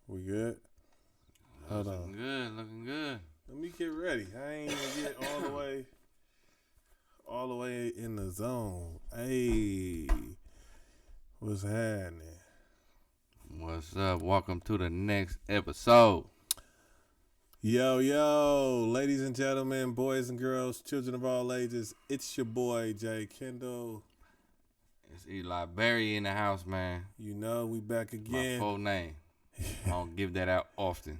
We good? Hold on. Looking good. Let me get ready. I ain't even get all the way in the zone. Hey, what's happening? What's up? Welcome to the next episode. Yo, ladies and gentlemen, boys and girls, children of all ages, it's your boy, Jay Kendall. It's Eli Berry in the house, man. You know, we back again. My full name. I don't give that out often.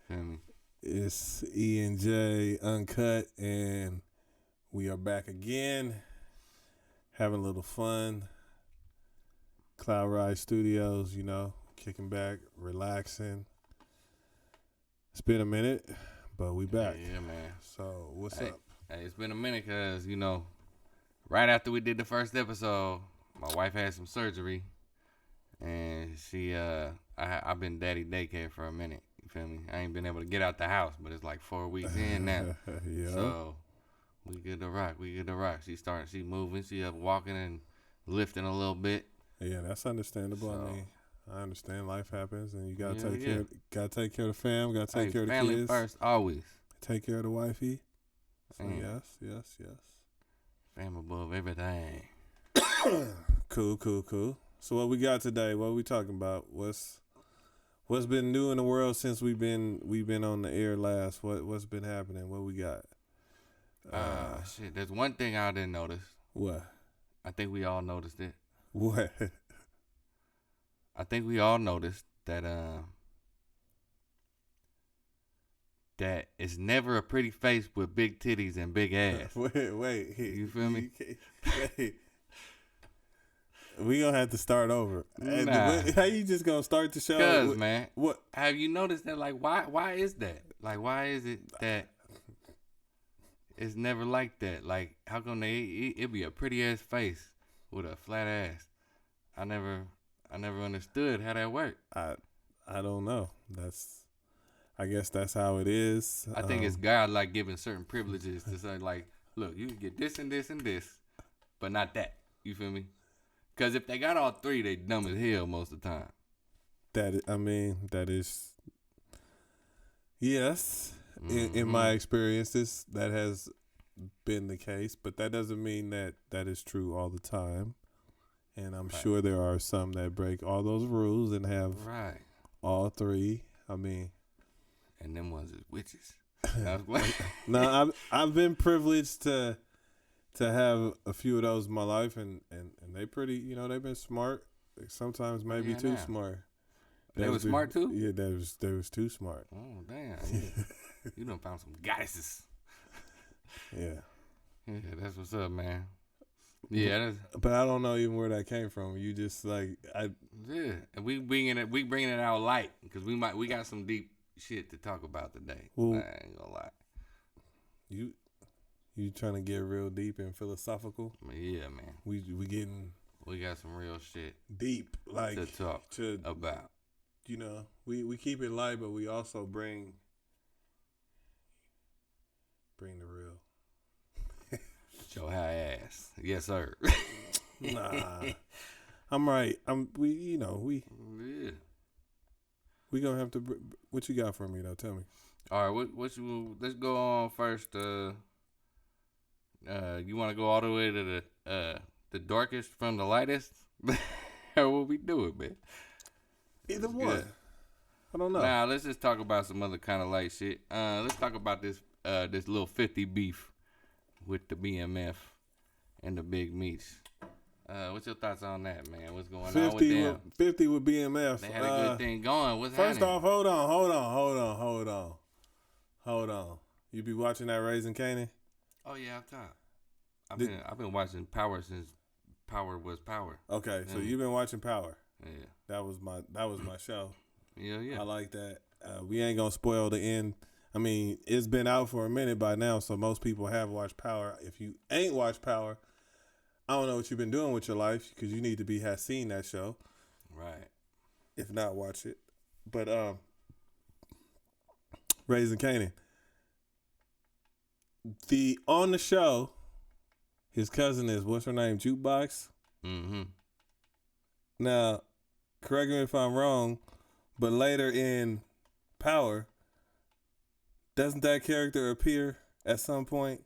Feel me? It's E&J Uncut, and we are back again, having a little fun. Cloud Rise Studios, you know, kicking back, relaxing. It's been a minute, but we back. Yeah, man. So, what's up? Hey, it's been a minute because, you know, right after we did the first episode, my wife had some surgery, and I've been daddy daycare for a minute. You feel me? I ain't been able to get out the house, but it's like 4 weeks in now. Yeah. So we good to rock. She moving. She up walking and lifting a little bit. Yeah, that's understandable. So, I mean, I understand life happens, and you gotta Yeah, take yeah. care. Gotta take care of the fam. Gotta take care of the family kids. first, always. Take care of the wifey. So Man. yes. Family above everything. Cool. So what we got today? What we talking about? What's been new in the world since we've been on the air last? What's been happening? What we got? Shit. There's one thing I didn't notice. What? I think we all noticed it. What? I think we all noticed that that it's never a pretty face with big titties and big ass. Wait. You feel me? Wait. We gonna have to start over. Nah. How you just gonna start the show? Cause man, What? have you noticed that? Like, why is that? Like, why is it that it's never like that? Like, how come it be a pretty ass face with a flat ass? I never understood how that worked. I don't know. I guess that's how it is. I think it's God like giving certain privileges to say like, look, you can get this and this and this, but not that. You feel me? Because if they got all three, they dumb as hell most of the time. That is. Yes, Mm-hmm. in my experiences, that has been the case, but that doesn't mean that is true all the time. And I'm sure there are some that break all those rules and have all three. I mean, and them ones is witches. No, I've been privileged to have a few of those in my life, and they pretty, you know, they've been smart. Sometimes maybe too smart. They was smart too? Yeah, they was too smart. Oh damn! You done found some goddesses. Yeah, that's what's up, man. Yeah, but I don't know even where that came from. You just like yeah, and we bringing it out light because we got some deep shit to talk about today. Well, I ain't gonna lie. You trying to get real deep and philosophical? Yeah, man. We got some real shit deep, like to talk about. You know, we keep it light, but we also bring the real. Show how ass. Yes, sir. Nah, I'm right. We gonna have to. What you got for me though? Tell me. All right, let's go on first. You want to go all the way to the darkest from the lightest? How will we do it, man? Either one. Good. I don't know. Nah, let's just talk about some other kind of light shit. Let's talk about this little 50 beef with the BMF and the Big Meech. What's your thoughts on that, man? What's going on with them? 50 with BMF. They had a good thing going. What's first happening? off, hold on. You be watching that Raising Kanan? Oh yeah, I've been watching Power since Power was Power. Okay, so you've been watching Power. Yeah. That was my show. Yeah. I like that. We ain't gonna spoil the end. I mean, it's been out for a minute by now, so most people have watched Power. If you ain't watched Power, I don't know what you've been doing with your life because you need to have seen that show. Right. If not, watch it. But Raising Kanan. On the show, his cousin is, what's her name, Jukebox? Mm-hmm. Now, correct me if I'm wrong, But later in Power, doesn't that character appear at some point?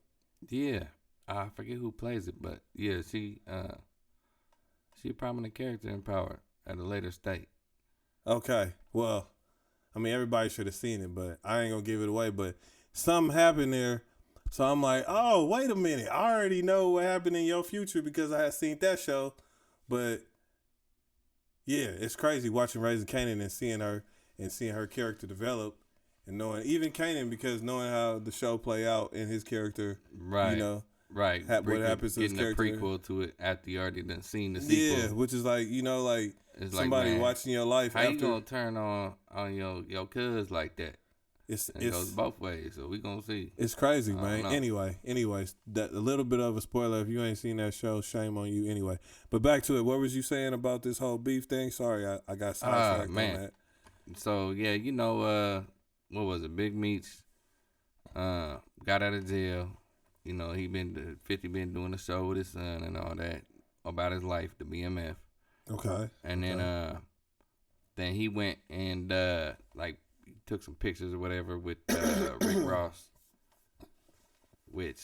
Yeah, I forget who plays it, but yeah, she a prominent character in Power at a later state. Okay, well, I mean, everybody should have seen it, but I ain't gonna give it away. But something happened there, so I'm like, oh, wait a minute, I already know what happened in your future because I had seen that show. But yeah, it's crazy watching Raising Kanan and seeing her character develop, and knowing even Kanan because knowing how the show play out and his character, you Right, know, right. what happens to his Getting a character. prequel to it after you already done seen the sequel. Yeah, which is like like It's somebody like, man, watching your life how after. you gonna turn on your cuz like that? It goes It's both ways, so we gonna see. it's crazy, I don't man. know. Anyways, that a little bit of a spoiler. If you ain't seen that show, shame on you. Anyway, but back to it. What was you saying about this whole beef thing? Sorry, I got sidetracked on Man. that. So yeah, what was it? Big Meech got out of jail. You know, 50 been doing a show with his son and all that about his life, the BMF. Okay. And then he went and like took some pictures or whatever with Rick Ross, which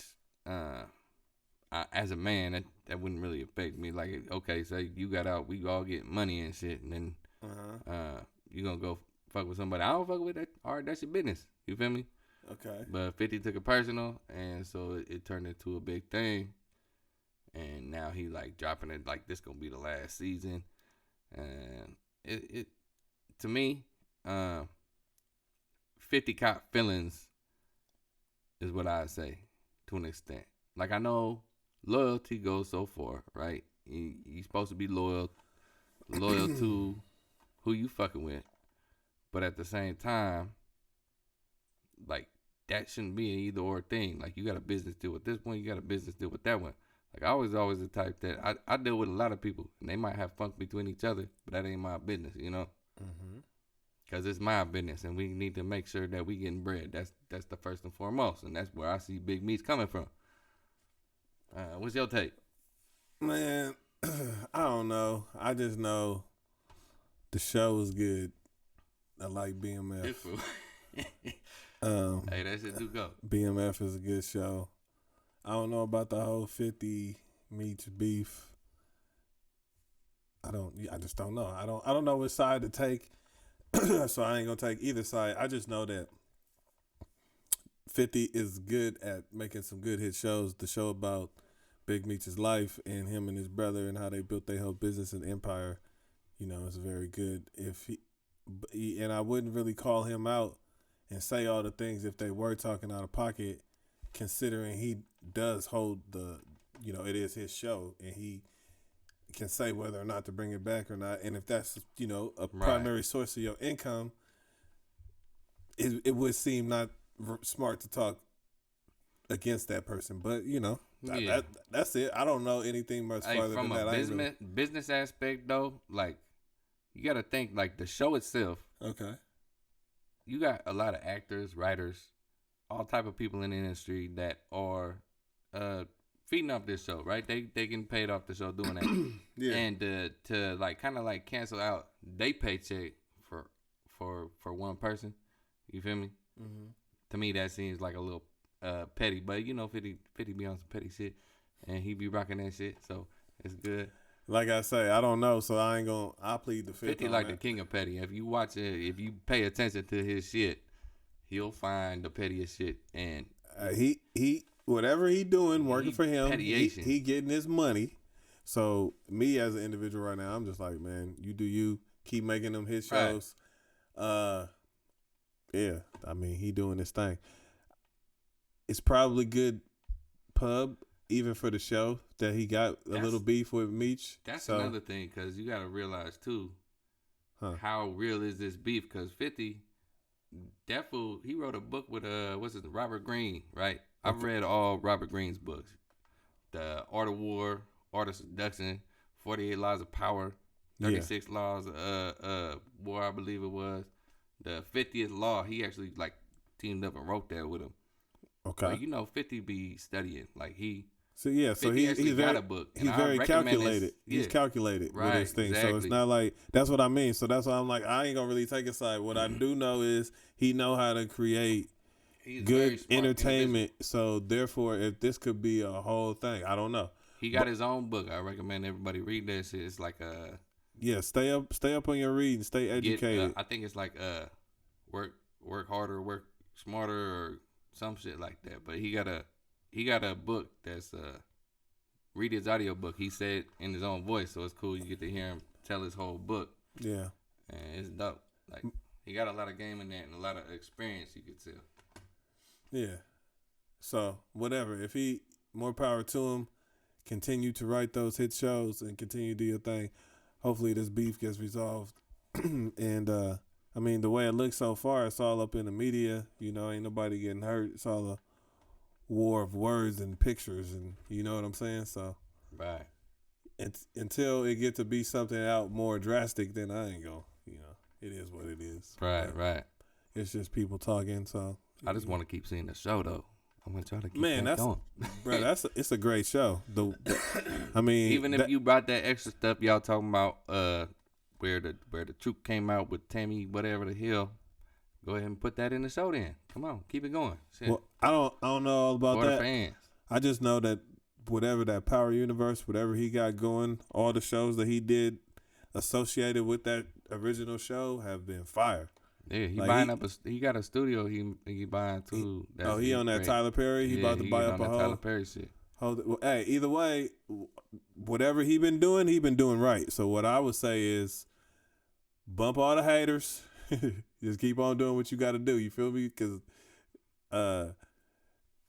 as a man that wouldn't really affect me. Like, okay, so you got out, we all get money and shit, and then you gonna go fuck with somebody I don't fuck with. That all right, that's your business. You feel me? Okay. But 50 took it personal, and so it turned into a big thing. And now he like dropping it like this gonna be the last season. And it to me, 50 caught feelings is what I say to an extent. Like, I know loyalty goes so far, right? You're supposed to be loyal to who you fucking with. But at the same time, like, that shouldn't be an either or thing. Like, you got a business deal with this one, you got a business deal with that one. Like, I was always the type that I deal with a lot of people, and they might have funk between each other, but that ain't my business, you know? Because it's my business, and we need to make sure that we getting bread. That's the first and foremost, and that's where I see Big Meech coming from. What's your take? Man, I don't know. I just know the show was good. I like BMF. Hey, that shit do go. BMF is a good show. I don't know about the whole 50 Meech beef. I just don't know. I don't know which side to take. So I ain't gonna take either side. I just know that 50 is good at making some good hit shows. The show about Big Meech's life and him and his brother and how they built their whole business and empire, is very good. And I wouldn't really call him out and say all the things if they were talking out of pocket, considering he does hold it is his show and he can say whether or not to bring it back or not. And if that's, a primary source of your income, it would seem not smart to talk against that person. But, that's it. I don't know anything much farther from than that. From a business aspect, though, like, you got to think, like, the show itself. Okay. You got a lot of actors, writers, all type of people in the industry that are feeding off this show, right? They getting paid off the show doing that. Yeah. And to like kind of like cancel out they paycheck for one person, you feel me? Mm-hmm. To me, that seems like a little petty, but 50 be on some petty shit, and he be rocking that shit, so it's good. Like I say, I don't know, so I plead the fifth. 50 like the king of petty. If you watch it, if you pay attention to his shit, he'll find the pettiest shit, and he whatever he doing working for him, he getting his money. So me as an individual right now, I'm just like, man, you do you, keep making them hit shows. Right. Yeah, I mean, he doing his thing. It's probably good pub even for the show that he got a little beef with Meech. That's another thing, because you got to realize too, how real is this beef? Because 50, that fool, he wrote a book with Robert Greene, right? I've read all Robert Greene's books. The Art of War, Art of Seduction, 48 Laws of Power, 36 Laws of War, I believe it was. The 50th Law, he actually like teamed up and wrote that with him. Okay. But 50 be studying. Like So yeah, so he's actually very got a book. he's I very recommend calculated. yeah. He's calculated with Right, his thing. So it's exactly. not like that's what I mean. So that's why I'm like I ain't gonna really take a side. What I do know is he know how to create He's very good smart entertainment. So therefore, if this could be a whole thing, I don't know. He got his own book. I recommend everybody read that shit. It's like Yeah, stay up on your reading, stay educated. I think it's like work harder, work smarter, or some shit like that. But he got a book that's read his audio book. He said in his own voice, so it's cool. You get to hear him tell his whole book. Yeah, and it's dope. Like he got a lot of game in there and a lot of experience. You could tell. yeah. So whatever, if he more power to him. Continue to write those hit shows and continue to do your thing. Hopefully this beef gets resolved. And I mean the way it looks so far, it's all up in the media. You know, ain't nobody getting hurt. It's all a war of words and pictures, and you know what I'm saying. So right, until it get to be something out more drastic, then I ain't gonna. You know, it is what it is. Right. It's just people talking. So I just want to keep seeing the show though. I'm gonna try to keep man, that that's going. bro. It's a great show. I mean, even if you brought that extra stuff y'all talking about, where the troop came out with Tammy, whatever the hell, go ahead and put that in the show. Then come on, keep it going. Shit. Well, I don't know all about For that. the fans. I just know that whatever that Power Universe, whatever he got going, all the shows that he did associated with that original show have been fire. Yeah, he like buying he got a studio he buying too. He on that great. Tyler Perry. He about to buy up a whole Tyler Perry shit. Well, hey, either way, whatever he been doing right. So what I would say is, bump all the haters. Just keep on doing what you got to do. You feel me? Because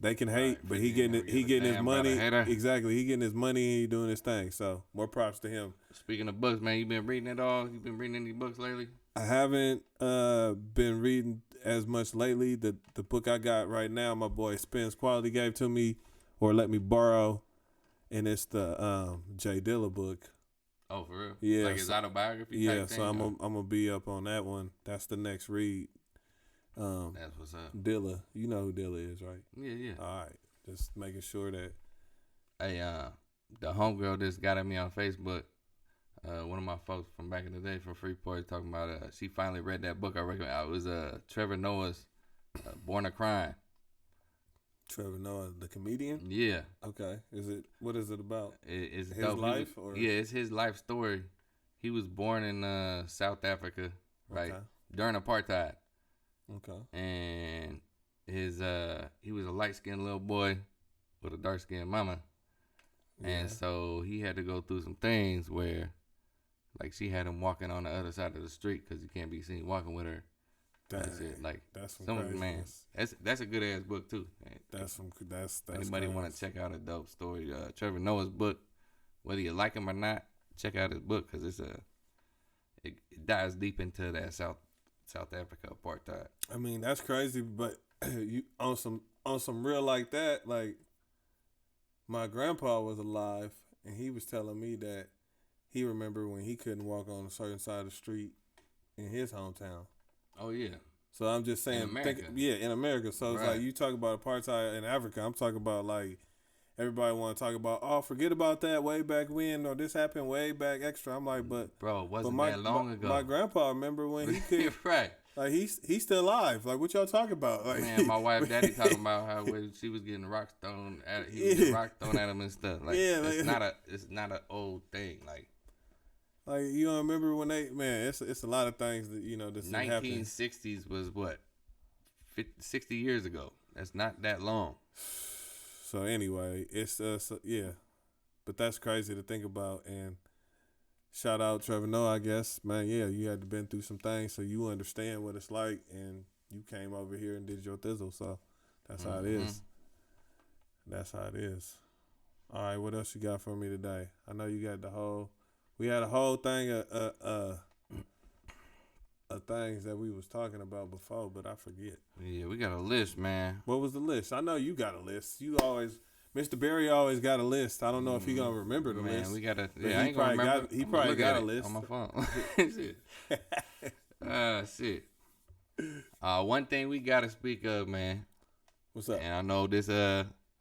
they can hate, right, but he getting his money. Exactly, he getting his money and he doing his thing. So more props to him. Speaking of books, man, you been reading it all? You been reading any books lately? I haven't been reading as much lately. The book I got right now, my boy Spence Quality gave to me or let me borrow, and it's the Jay Dilla book. Oh, for real? Yeah, like his autobiography. Yeah, type thing, so I'm gonna be up on that one. That's the next read. That's what's up. Dilla, you know who Dilla is, right? Yeah. All right, just making sure that. Hey, the homegirl just got at me on Facebook. One of my folks from back in the day from Freeport talking about she finally read that book I recommend. It was Trevor Noah's Born a Crime. Trevor Noah, the comedian? Yeah. Okay. What is it about? It's his life? Or? Yeah, it's his life story. He was born in South Africa, right? Okay. During apartheid. Okay. And he was a light-skinned little boy with a dark-skinned mama. Yeah. And so he had to go through some things where, like, she had him walking on the other side of the street because he can't be seen walking with her. Dang, that's it. Like, that's some craziness. Man, that's a good ass book too. That's anybody want to check out a dope story? Trevor Noah's book, whether you like him or not, check out his book because it dives deep into that South Africa apartheid. I mean, that's crazy, but you on some real like that, like my grandpa was alive and he was telling me that he remember when he couldn't walk on a certain side of the street in his hometown. Oh yeah. So I'm just saying, in America. So it's like you talk about apartheid in Africa. I'm talking about like everybody want to talk about. Oh, forget about that way back when, or this happened way back extra. I'm like, but bro, wasn't that long ago? My grandpa remember when he could. Right. Like he's still alive. Like what y'all talking about? Like, man, my wife, daddy talking about how she was getting rocks thrown at he was getting rock thrown at him and stuff. Like it's not an old thing. Like you don't remember when it's a lot of things that this 1960s was what 60 years ago. That's not that long. So anyway, it's but that's crazy to think about. And shout out Trevor Noah, I guess, man. Yeah, you had to been through some things, so you understand what it's like, and you came over here and did your thizzle. So that's how it is. That's how it is. All right, what else you got for me today? I know you got we had a whole thing of things that we was talking about before, but I forget. Yeah, we got a list, man. What was the list? I know you got a list. Mr. Barry always got a list. I don't know if he gonna remember the list. Man, we got a. Yeah, I ain't gonna remember. He probably got a list on my phone. Shit. One thing we gotta speak of, man. What's up? And I know this.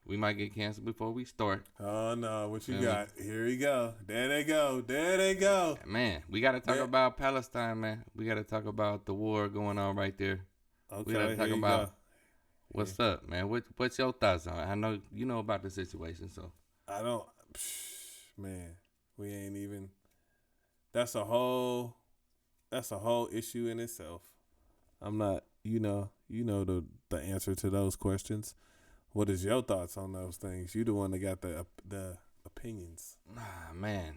We might get canceled before we start. Oh no, what you got? Here we go. There they go. There they go. Man, we got to talk about Palestine, man. We got to talk about the war going on right there. Okay, we got to talk about what's up, man. What's your thoughts on it? I know you know about the situation, so I don't. Man, we ain't even. That's a whole issue in itself. I'm not. You know the answer to those questions. What is your thoughts on those things? You the one that got the opinions. Nah, man.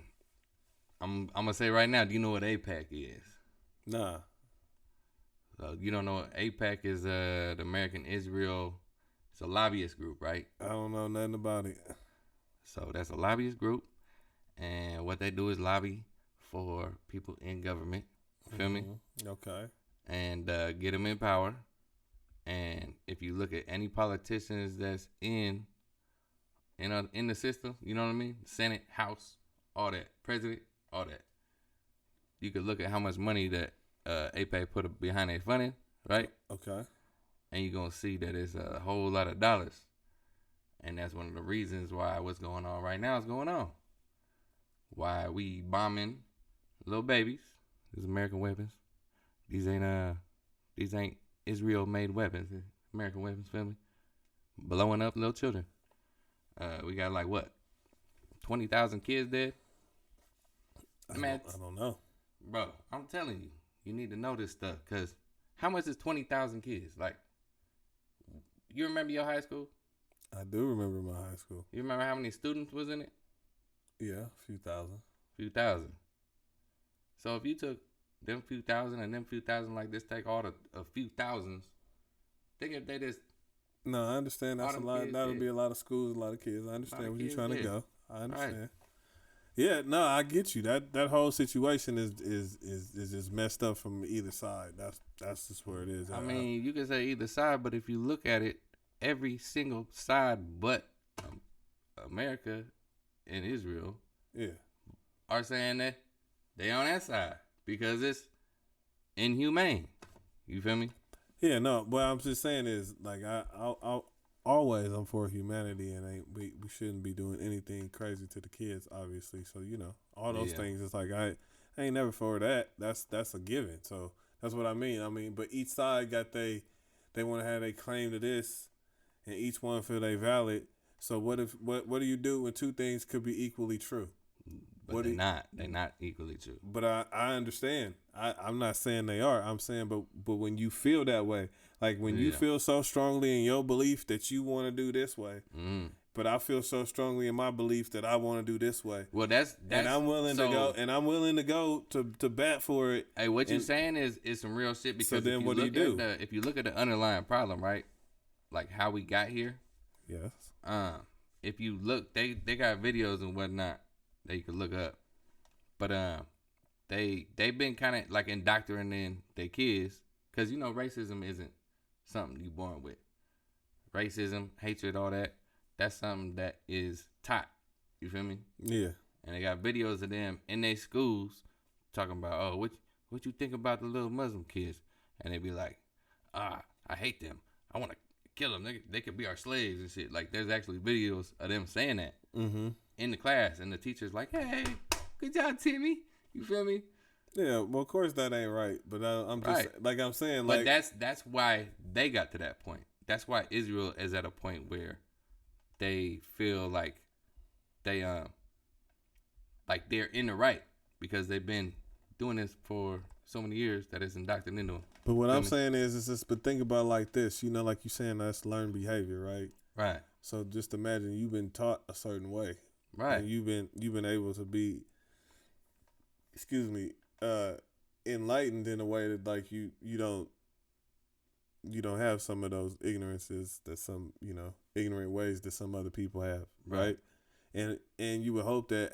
I'm gonna say right now. Do you know what AIPAC is? Nah. So you don't know what AIPAC is? The American Israel. It's a lobbyist group, right? I don't know nothing about it. So that's a lobbyist group, and what they do is lobby for people in government. Feel me? Okay. And get them in power. And if you look at any politicians that's in the system, you know what I mean? Senate, House, all that, President, all that. You could look at how much money that AIPAC put behind their funding, right? Okay. And you're gonna see that it's a whole lot of dollars. And that's one of the reasons why what's going on right now is going on. Why we bombing little babies? These American weapons. These ain't Israel-made weapons. American weapons, family. Blowing up little children. We got like what? 20,000 kids dead? I don't know. Bro, I'm telling you, you need to know this stuff. Because how much is 20,000 kids? Like, you remember your high school? I do remember my high school. You remember how many students was in it? Yeah, a few thousand. So if you took them few thousand and them few thousand like this, take all a few thousands. Think if they just. No, I understand that's a lot. That would be a lot of schools, a lot of kids. I understand where you're trying to go. I understand. Right. Yeah, no, I get you. That whole situation is just messed up from either side. That's just where it is. I mean, you can say either side, but if you look at it, every single side but America and Israel, are saying that they on that side. Because it's inhumane. You feel me? Yeah, no. What I'm just saying is, like, I'll always I'm for humanity, and we shouldn't be doing anything crazy to the kids, obviously. So all those things. It's like I ain't never for that. That's a given. So that's what I mean. But each side got they want to have a claim to this, and each one feel they valid. So what do you do when two things could be equally true? But they're not equally true. But I understand. I'm not saying they are. I'm saying, but when you feel that way, like when you feel so strongly in your belief that you want to do this way, but I feel so strongly in my belief that I want to do this way. Well, that's and I'm willing to go. And I'm willing to go to bat for it. Hey, what you're saying is some real shit. Because so then, what do you do? If you look at the underlying problem, right? Like how we got here. Yes. If you look, they got videos and whatnot that you could look up, but they've been kind of like indoctrinating their kids, because racism isn't something you born with. Racism, hatred, all that's something that is taught. You feel me? Yeah. And they got videos of them in their schools talking about, what you think about the little Muslim kids? And they be like, I hate them. I want to kill them. They could be our slaves and shit. Like, there's actually videos of them saying that. Mm-hmm. In the class, and the teacher's like, "Hey, good job, Timmy." You feel me? Yeah. Well, of course that ain't right, but I'm just like I'm saying. But that's why they got to that point. That's why Israel is at a point where they feel like they're in the right, because they've been doing this for so many years that it's indoctrinated into them. But what I'm saying is just, but think about it like this. Like you're saying, that's learned behavior, right? Right. So just imagine you've been taught a certain way. Right. And you've been able to be, enlightened in a way that like you don't have some of those ignorances that some ignorant ways that some other people have, right? And you would hope that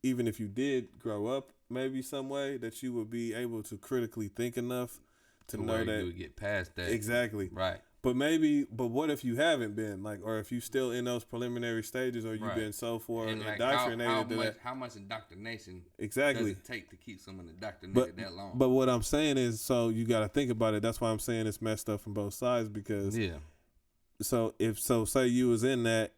even if you did grow up maybe some way, that you would be able to critically think enough to know that you would get past that. Exactly. Right. But what if you haven't been, like, or if you still in those preliminary stages, or you've been so far indoctrinated how much indoctrination does it take to keep someone indoctrinated that long? But what I'm saying is, so you got to think about it. That's why I'm saying it's messed up from both sides, because say you was in that,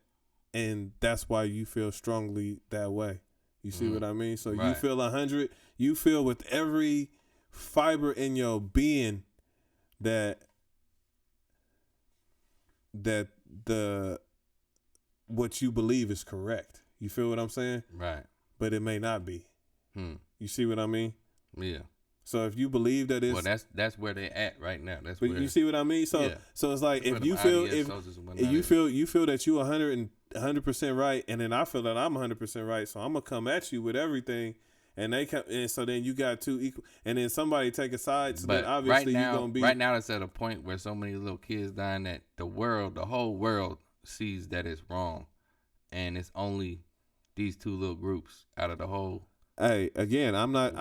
and that's why you feel strongly that way. You see what I mean? So you feel 100. You feel with every fiber in your being that the what you believe is correct. You feel what I'm saying? Right. But it may not be. You see what I mean? Yeah. So if you believe that it's that's where they at right now. That's but where you see what I mean. So so it's like if you feel you feel that you 100% right, and then I feel that I'm 100% right. So I'm gonna come at you with everything, and they come, and so then you got two equal, and then somebody take a side. So then obviously you're gonna be right now. It's at a point where so many little kids dying that the whole world sees that it's wrong, and it's only these two little groups out of the whole. Hey, again, I'm not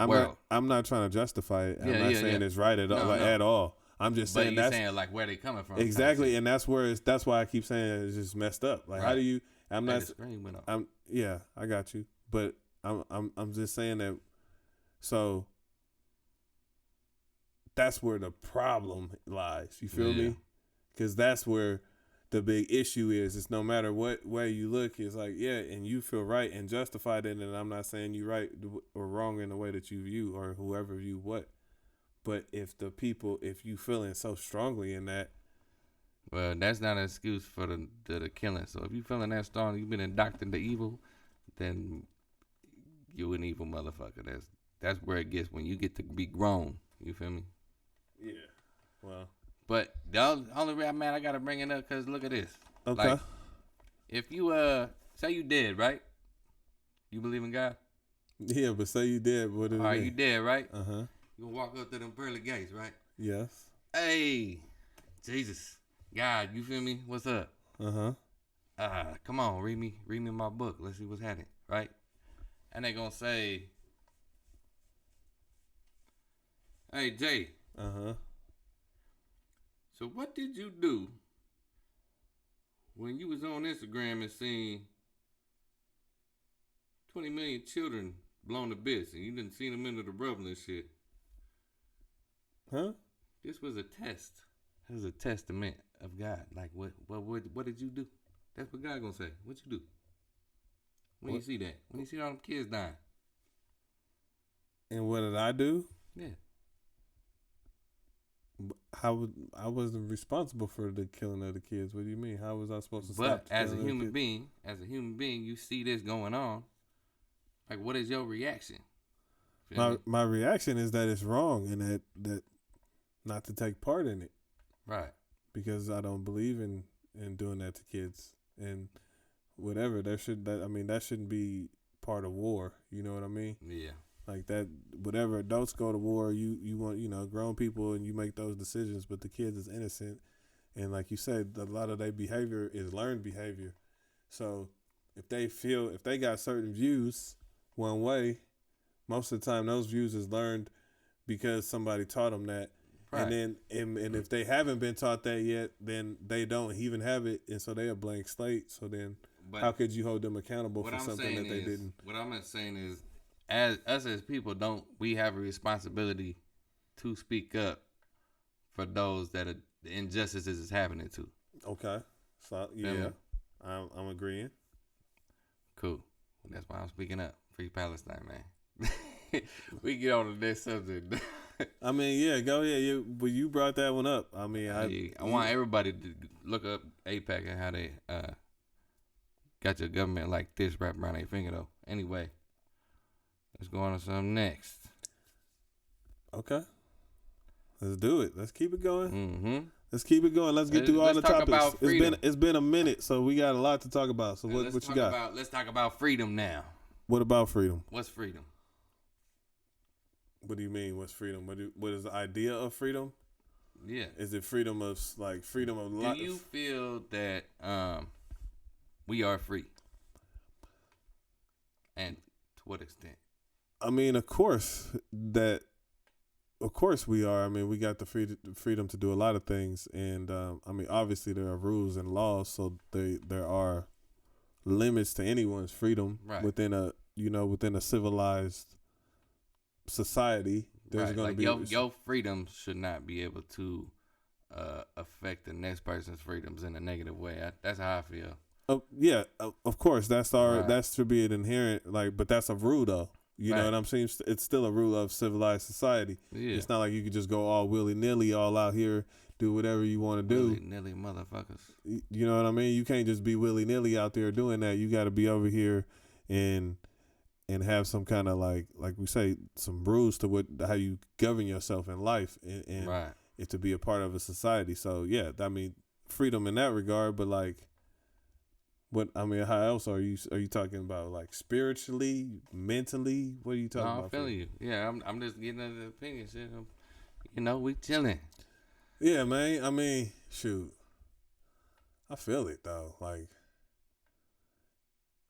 trying to justify it. I'm not saying it's right at all. At all. I'm just saying that's saying like where they coming from. Exactly, and that's why I keep saying it's just messed up. Like how do you? I'm not. The screen went off. I got you, but I'm just saying that. So that's where the problem lies. You feel me? Because that's where the big issue is. It's no matter what way you look, it's like, and you feel right and justified in it. And I'm not saying you right or wrong in the way that you view or whoever view what. But if you feeling so strongly in that. Well, that's not an excuse for the killing. So if you feeling that strong, you've been indoctrinated to evil, then you an evil motherfucker. That's where it gets when you get to be grown. You feel me? Yeah. Well. But the only reason, man, I gotta bring it up because look at this. Okay. Like, if you say you dead, right? You believe in God? Yeah, but say you dead, what is it? All right, you dead, right? Uh-huh. You gonna walk up to them pearly gates, right? Yes. Hey, Jesus, God, you feel me? What's up? Uh-huh. Come on, read me my book. Let's see what's happening, right? And they gonna say, hey, Jay. Uh-huh. So what did you do when you was on Instagram and seen 20 million children blown to bits and you didn't see them into the rubble and shit? Huh? This was a test. This was a testament of God. Like what did you do? That's what God gonna say. What you do? When you see that? When you see all them kids dying? And what did I do? Yeah. I wasn't responsible for the killing of the kids. What do you mean? How was I supposed to stop? But as a human being, you see this going on. Like, what is your reaction? My reaction is that it's wrong and that not to take part in it. Right. Because I don't believe in doing that to kids and whatever. That shouldn't be part of war. You know what I mean? Yeah. Like that, whatever adults go to war, you want, grown people and you make those decisions, but the kids is innocent. And like you said, a lot of their behavior is learned behavior. So if they got certain views one way, most of the time those views is learned because somebody taught them that. Right. And then, and if they haven't been taught that yet, then they don't even have it. And so they're a blank slate. So then how could you hold them accountable for something that they didn't? What I'm saying is, as people, we have a responsibility to speak up for those that the injustices is happening to. Okay, so yeah, I'm agreeing. Cool. That's why I'm speaking up. Free Palestine, man. We get on to the next subject. I mean, yeah, go ahead. You brought that one up. I mean, I want everybody to look up AIPAC and how they got your government like this wrapped around their finger, though. Anyway. Let's go on to something next. Okay. Let's do it. Let's keep it going. Mm-hmm. Let's keep it going. Let's get through all the topics. It's been a minute, so we got a lot to talk about. So what you got? Let's talk about freedom now. What about freedom? What's freedom? What do you mean? What's freedom? What is the idea of freedom? Yeah. Is it freedom of life? Do you feel that we are free? And to what extent? I mean, of course we are. I mean, we got the freedom to do a lot of things, and I mean, obviously there are rules and laws, so there are limits to anyone's freedom within a civilized society. There's going to be your freedom should not be able to affect the next person's freedoms in a negative way. That's how I feel. Yeah, of course. Right. That should be an inherent but that's a rule though. You know Right. what I'm saying? It's still a rule of civilized society. Yeah. It's not like you could just go all willy nilly, all out here, do whatever you want to do. Willy nilly motherfuckers. You know what I mean? You can't just be willy nilly out there doing that. You got to be over here and have some kind of like we say, some rules to how you govern yourself in life and Right. it to be a part of a society. So yeah, I mean freedom in that regard, but like. What I mean, how else are you talking about? Like spiritually, mentally? What are you talking about? I'm feeling you. Yeah, I'm just getting the opinion. Shit. We chilling. Yeah, man. I mean, shoot, I feel it though. Like,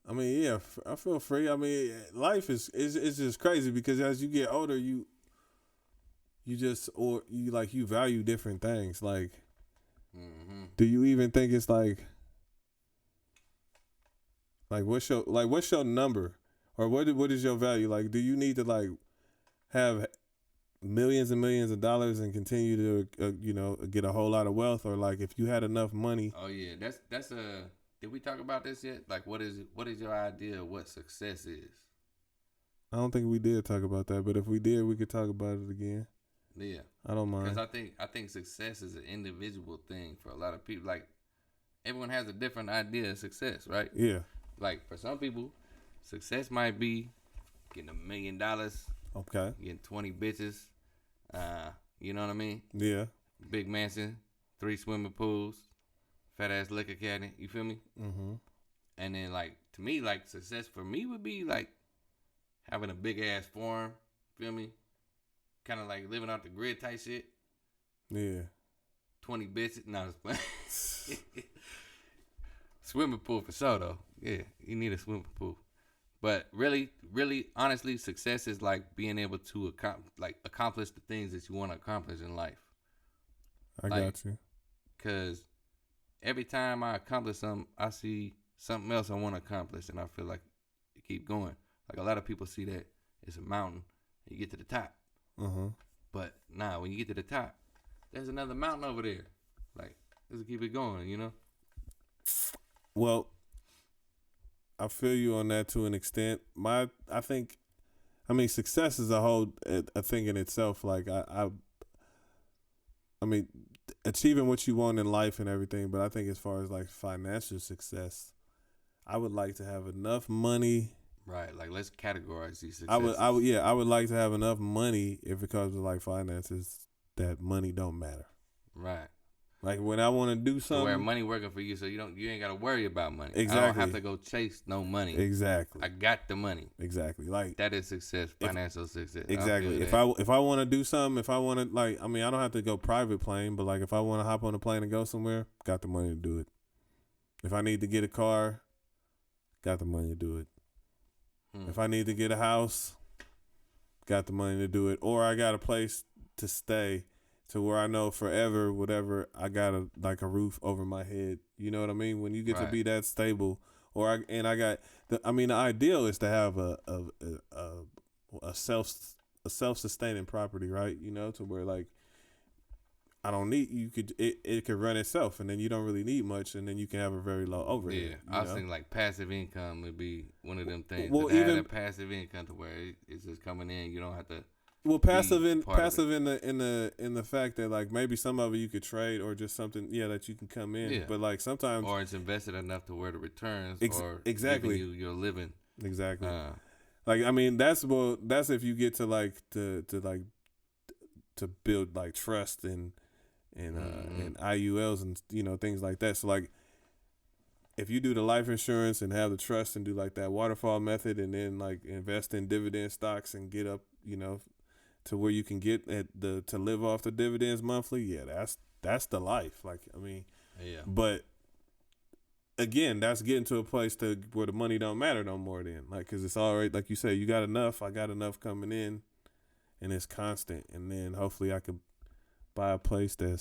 I mean, yeah, I feel free. I mean, life is just crazy because as you get older, you value different things. Like, do you even think it's like what's your number, or what is your value? Like, do you need to like have millions and millions of dollars and continue to get a whole lot of wealth, or like if you had enough money? Oh yeah, that's a. Did we talk about this yet? Like, what is your idea of what success is? I don't think we did talk about that, but if we did, we could talk about it again. Yeah, I don't mind. Because I think success is an individual thing for a lot of people. Like, everyone has a different idea of success, right? Yeah. Like, for some people, success might be getting $1 million, okay, getting 20 bitches, you know what I mean? Yeah. Big mansion, 3 swimming pools, fat ass liquor cabinet, you feel me? Mm-hmm. And then, like, to me, like, success for me would be, like, having a big ass farm, feel me? Kind of like living off the grid type shit. Yeah. 20 bitches, no, it's playing. Swimming pool for sure, though. Yeah, you need a swimming pool. But really, really, honestly, success is like being able to accomplish the things that you want to accomplish in life. I got you. Because every time I accomplish something, I see something else I want to accomplish, and I feel like you keep going. Like, a lot of people see that it's a mountain, and you get to the top. Uh-huh. But nah, when you get to the top, there's another mountain over there. Like, let's keep it going, you know? Well, I feel you on that to an extent. I mean, success is a thing in itself. Like, I mean, achieving what you want in life and everything. But I think as far as like financial success, I would like to have enough money. Right. Like, let's categorize these successes. I would like to have enough money if it comes to like finances that money don't matter. Right. Like, when I want to do something, where money working for you, so you ain't got to worry about money. Exactly. I don't have to go chase no money. Exactly. I got the money. Exactly. Like, that is success, financial success. Exactly. If I want to do something, if I want to, like, I mean, I don't have to go private plane, but like if I want to hop on a plane and go somewhere, got the money to do it. If I need to get a car, got the money to do it. If I need to get a house, got the money to do it. Or I got a place to stay to where I know forever, whatever, I got a roof over my head. You know what I mean? When you get to be that stable, the ideal is to have a self-sustaining property, right? You know, to where like it could run itself, and then you don't really need much, and then you can have a very low overhead. Yeah, I was thinking like passive income would be one of them things. Well, even a passive income to where it's just coming in, you don't have to. Well, passive in the fact that like maybe some of it you could trade or just something that you can come in. Yeah. But like sometimes, or it's invested enough to where the returns exactly giving you your living. Exactly. Like, I mean, that's if you get to like to build like trust and IULs and things like that. So like, if you do the life insurance and have the trust and do like that waterfall method and then like invest in dividend stocks and get up, to where you can get to live off the dividends monthly, that's the life. Like, I mean, yeah. But again, that's getting to a place where the money don't matter no more. Then, like, because it's all right. Like you say, you got enough. I got enough coming in, and it's constant. And then hopefully I could buy a place can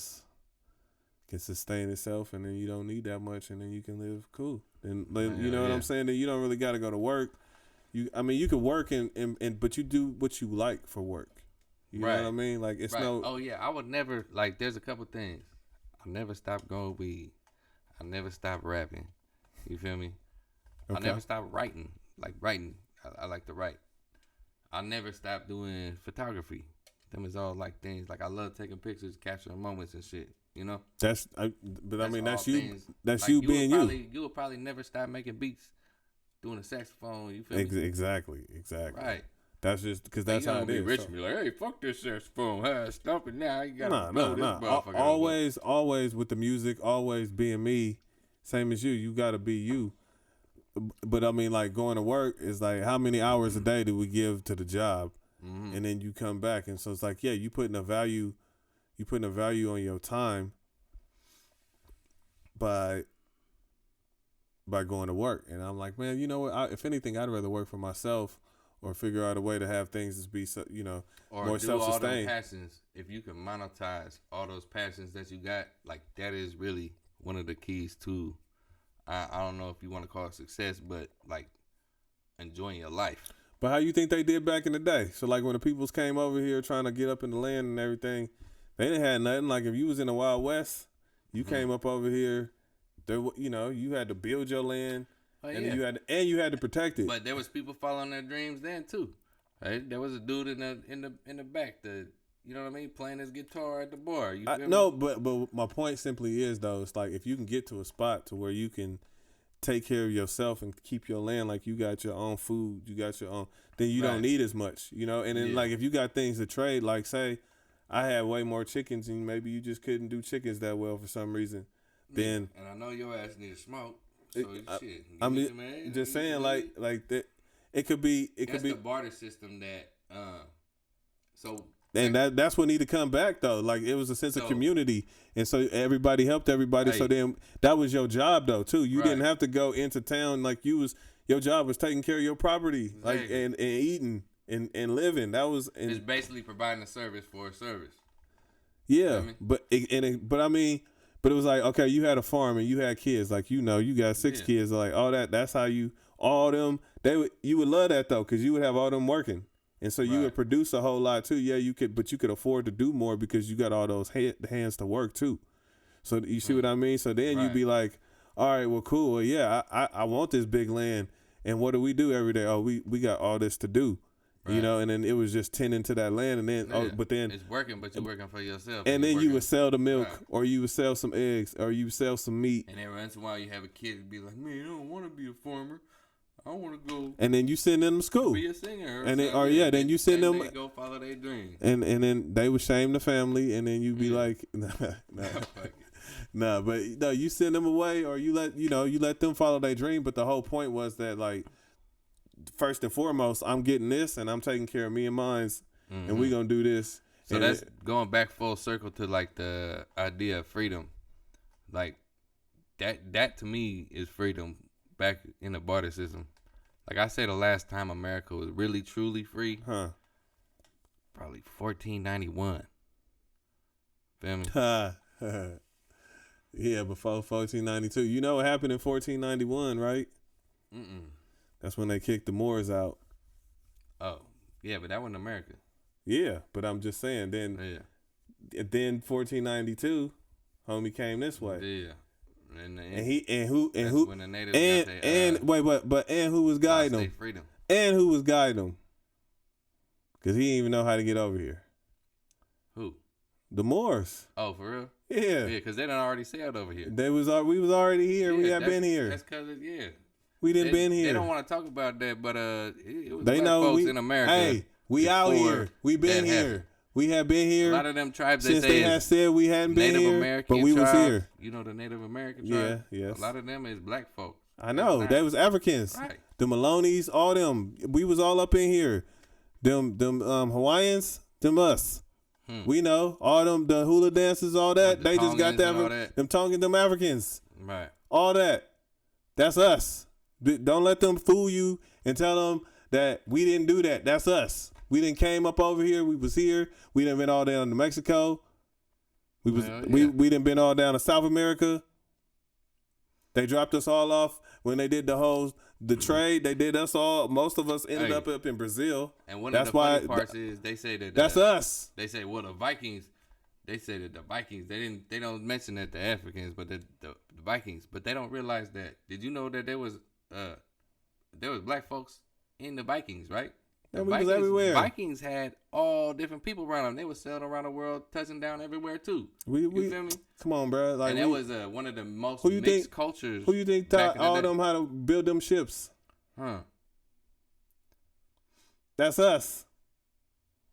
sustain itself, and then you don't need that much, and then you can live cool. And you know what I'm saying? That you don't really got to go to work. You could work but you do what you like for work. You know what I mean? Like, it's no. Oh yeah, I would never like. There's a couple things I never stopped growing weed. I never stopped rapping. You feel me? Okay. I never stopped writing. Like writing. I like to write. I never stopped doing photography. Them is all like things. Like I love taking pictures, capturing moments and shit. You know? But I mean, that's you. Things. That's like, you being you. You would probably never stop making beats, doing a saxophone. You feel me? Exactly. Right. That's just because that's how it is. Rich and be like, hey, fuck this saxophone. Huh? Stop it now. You gotta blow this Nah. motherfucker. Always with the music, always being me. Same as you. You gotta be you. But I mean, like going to work is like how many hours a day do we give to the job, and then you come back, and so it's like, yeah, you putting a value on your time by going to work, and I'm like, man, you know what? If anything, I'd rather work for myself or figure out a way to have things to be, or more do self-sustained. all those passions. If you can monetize all those passions that you got, like that is really one of the keys to. I don't know if you want to call it success, but like enjoying your life. But how you think they did back in the day? So like when the peoples came over here trying to get up in the land and everything, they didn't have nothing. Like if you was in the Wild West, you came up over here, you had to build your land, and then you had to protect it. But there was people following their dreams then too. Right? There was a dude in the back that. You know what I mean? Playing his guitar at the bar. No, but my point simply is though, it's like if you can get to a spot to where you can take care of yourself and keep your land, like you got your own food, you got your own, then you don't need as much, And then like if you got things to trade, like say I had way more chickens and maybe you just couldn't do chickens that well for some reason, then and I know your ass need to smoke. So shit. I'm just saying like that. It could be. That's the barter system that. And that's what need to come back though. Like it was a sense of community, and so everybody helped everybody. So then that was your job though too. You didn't have to go into town like you was. Your job was taking care of your property, like and eating and living. That was. It's basically providing a service for a service. Yeah, you know I mean? but it was like okay, you had a farm and you had kids. Like you got 6 kids. Like all that. That's how you you would love that though, because you would have all them working. And so you would produce a whole lot too. Yeah, you could afford to do more because you got all those hands to work too. So you see what I mean? So then you'd be like, all right, well, cool. Well, yeah, I want this big land. And what do we do every day? Oh, we got all this to do, and then it was just tending to that land. And then, but then it's working, but you're working for yourself. And then you would sell the milk or you would sell some eggs or you would sell some meat. And every once in a while you have a kid and be like, man, I don't want to be a farmer. I want to go. And then you send them to school. Be a singer. And then, then you send them. Go follow their dreams. And then they would shame the family, and then you be like, nah. But no, you send them away, or you let them follow their dream. But the whole point was that like, first and foremost, I'm getting this, and I'm taking care of me and mine's, and we gonna do this. So that's going back full circle to like the idea of freedom, like that to me is freedom back in the barter system. Like I say, the last time America was really truly free, probably 1491. Feel me? Yeah, before 1492. You know what happened in 1491, right? That's when they kicked the Moors out. Oh, yeah, but that wasn't America. Yeah, but I'm just saying. Then 1492, homie came this way. Yeah. And who when the natives who was guiding them? Freedom. And who was guiding them? Because he didn't even know how to get over here. Who? The Moors. Oh, for real? Yeah. Yeah, because they done already sailed over here. We was already here. We had been here. That's because we didn't been here. They don't want to talk about that, but it was they black know folks in America. Hey, we out here. We been here. Happened. We have been here. A lot of them tribes since they had said we hadn't been here, American but we tribes, was here. You know the Native American tribes? Yeah, yes. A lot of them is black folks. I know. They was Africans. Right. The Maloney's, all them. We was all up in here. Them Hawaiians, them us. We know. All them, the hula dances, all that. They just got that. Them Tongan, them Africans. Right. All that. That's us. Don't let them fool you and tell them that we didn't do that. That's us. We didn't came up over here. We was here. We done been all down to Mexico. We done been all down to South America. They dropped us all off when they did the trade. They did us all. Most of us ended up in Brazil. And one of the funny parts is they say that that's us. They say, well, the Vikings they said that the Vikings, they don't mention that the Africans, but the Vikings, but they don't realize that. Did you know that there was black folks in the Vikings, right? And we was everywhere. Vikings had all different people around them. They were sailing around the world, touching down everywhere too. You feel me? Come on, bro. Like, and that was one of the most mixed cultures. Who you think taught all them how to build them ships? Huh? That's us.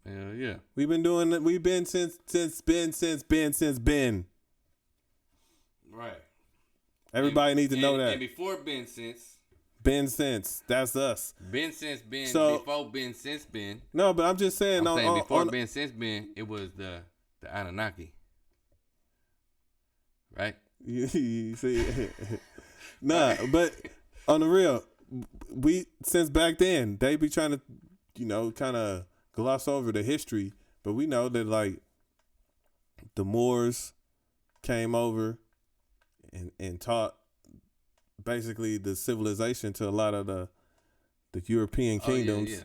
Hell yeah. We've been doing it. We've been since Ben. Right. Everybody needs to know that. And before Ben since. Ben since. That's us. Ben since Ben. So, before Ben since Ben. No, but I'm just saying. Before Ben since Ben, it was the Anunnaki. Right? You see. Nah, but on the real, since back then, they be trying to, kind of gloss over the history, but we know that like the Moors came over and taught basically the civilization to a lot of the European kingdoms,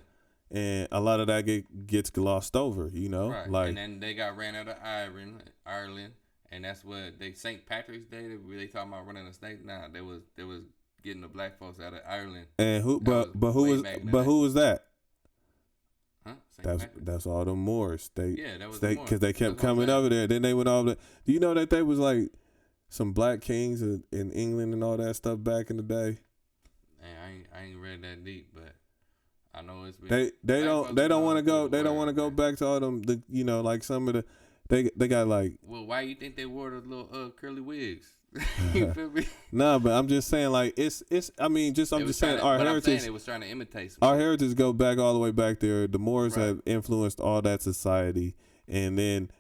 and a lot of that gets glossed over, Right. Like, and then they got ran out of Ireland, and that's what St. Patrick's Day. They talking about running a state. Nah, they was getting the black folks out of Ireland. And who was that? Huh? That's all the Moors. That was the Moors. Because they kept coming over there. Then they went all the. Do you know that they was like some black kings in England and all that stuff back in the day? I ain't read that deep, but I know it's been. They don't want to go. They don't want to go back to all them. Like some of the. They got like. Well, why you think they wore the little curly wigs? You feel me? Nah, but I'm just saying, like, it's. I'm just saying our heritage. They was trying to imitate. Our heritage go back all the way back there. The Moors have influenced all that society, and then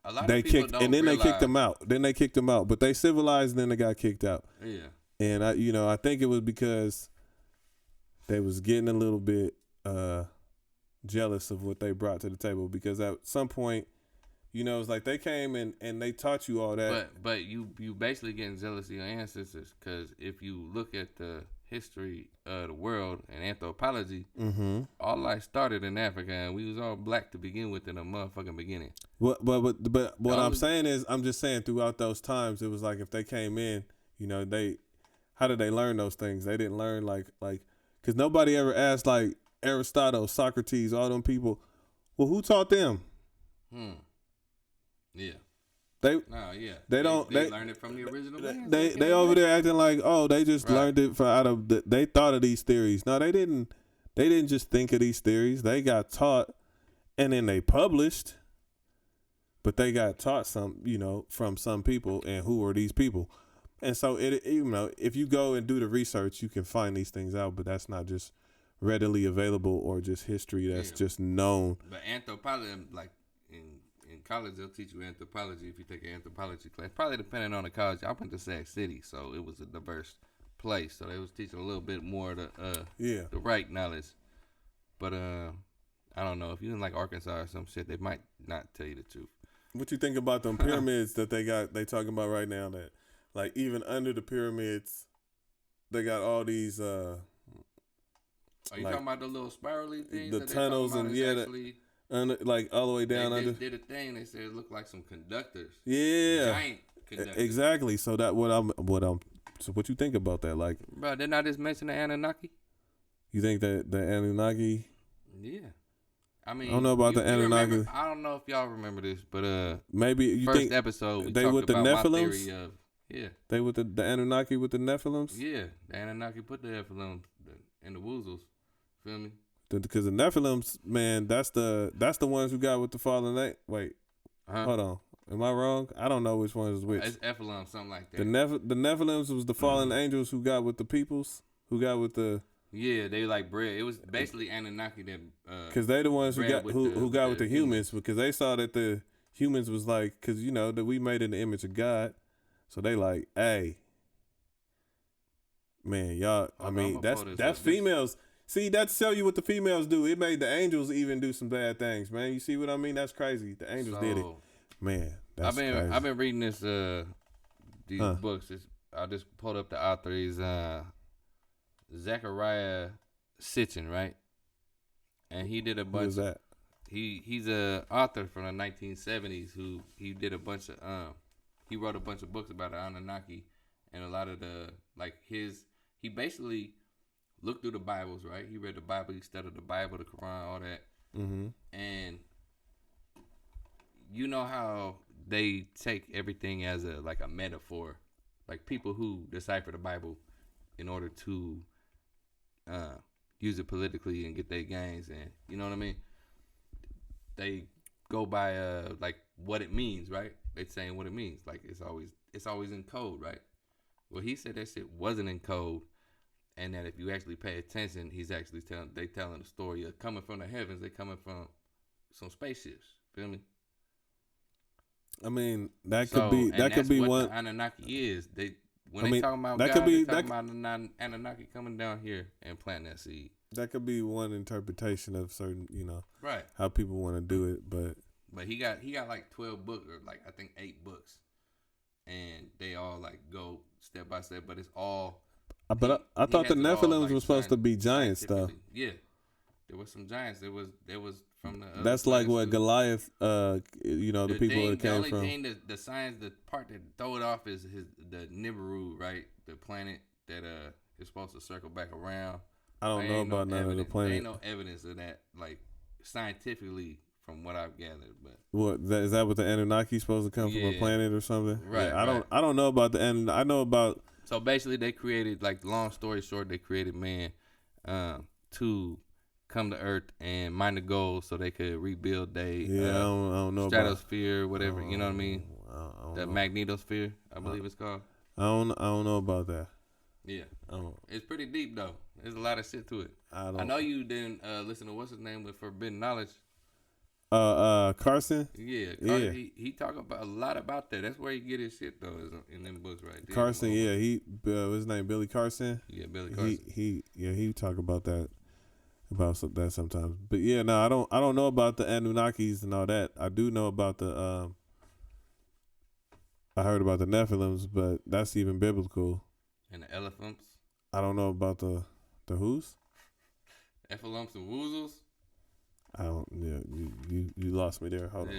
a lot of people don't realize. They kicked them out. Then they kicked them out, but they civilized, and then they got kicked out. Yeah. And I think it was because they was getting a little bit jealous of what they brought to the table, because at some point. It's like they came and they taught you all that. But you basically getting jealous of your ancestors, because if you look at the history of the world and anthropology, all life started in Africa, and we was all black to begin with in the motherfucking beginning. But what I'm saying is, I'm just saying throughout those times, it was like if they came in, how did they learn those things? They didn't learn like because nobody ever asked like Aristotle, Socrates, all them people. Well, who taught them? Yeah. They don't learn it from the original. They over there acting like, oh, they just learned it they thought of these theories. No, they didn't. They didn't just think of these theories. They got taught, and then they published. But they got taught from some people, and who are these people? And so if you go and do the research, you can find these things out. But that's not just readily available or just history that's just known. But anthropology, like in college, they'll teach you anthropology if you take an anthropology class. Probably depending on the college. I went to Sac City, so it was a diverse place. So they was teaching a little bit more the right knowledge. But I don't know, if you in like Arkansas or some shit, they might not tell you the truth. What you think about them pyramids that they talking about right now? That like even under the pyramids, they got all these. Are you talking about the little spirally things? The tunnels and like all the way down under. They did a thing. They said it looked like some conductors. Yeah, giant conductors. Exactly. So that So what you think about that? Like, bro, didn't I just mention the Anunnaki? You think that the Anunnaki? Yeah. I mean, I don't know about the Anunnaki. I don't know if y'all remember this, but maybe you first think episode we they talked with the about Nephilims? my theory of they with the Anunnaki with the Nephilims. Yeah, the Anunnaki put the Nephilims in the woozles. Feel me? Because the Nephilims, man, that's the ones who got with the fallen. Wait, hold on. Am I wrong? I don't know which one is which. It's Nephilim, something like that. The Nephilims was the fallen angels who got with the peoples, who got with the. Yeah, they like bred. It was basically Anunnaki that. Because they the ones who got with the humans, because they saw that the humans was like, because that we made in the image of God, so they like, hey, man, y'all. I mean, that's females. See, that tell you what the females do. It made the angels even do some bad things, man. You see what I mean? That's crazy. The angels did it, man. That's crazy. I've been reading these books. I just pulled up the author. He's Zachariah Sitchin, right? And he did a bunch. Who is that? he's a author from the 1970s who he wrote a bunch of books about the Anunnaki and a lot of the he basically looked through the Bibles, right? He read the Bible, he studied the Bible, the Quran, all that. Mm-hmm. And you know how they take everything as a metaphor, like people who decipher the Bible in order to use it politically and get their gains, and you know what I mean. They go by what it means, right? They saying what it means, like it's always in code, right? Well, he said that shit wasn't in code, and that if you actually pay attention, he's actually telling the story of coming from the heavens. They coming from some spaceships. Feel me? I mean, that could be what one. The Anunnaki is they talking about that God, could be they talking about Anunnaki coming down here and planting that seed. That could be one interpretation of certain, right, how people want to do it, but he got like 12 books or like I think 8 books, and they all like go step by step, but it's all. But I thought the Nephilims were supposed to be giants, though. Yeah, there was some giants. There was from the. That's like what Goliath, the people that came from. The only thing, the science, the part that throw it off is the Nibiru, right? The planet that is supposed to circle back around. I don't know about none of the planet. There ain't no evidence of that, like scientifically, from what I've gathered. But is that what the Anunnaki supposed to come from a planet or something? Right. Yeah, I don't know about the end. I know about. So basically, they created, like, long story short, they created man to come to Earth and mine the gold so they could rebuild their I don't know stratosphere, whatever. You know what I mean? The magnetosphere, I believe it's called. I don't know about that. Yeah, it's pretty deep though. There's a lot of shit to it. I know you didn't listen to what's his name with Forbidden Knowledge. Carson. Yeah, Carson, he talk about a lot about that. That's where he get his shit though, is in them books right there. Carson, his name Billy Carson. Yeah, Billy Carson. He talk about that sometimes. But yeah, no, I don't know about the Anunnakis and all that. I do know about the I heard about the Nephilims, but that's even biblical. And the elephants. I don't know about the who's? Ephilumps and woozles. I don't. Yeah, you lost me there. Hold on.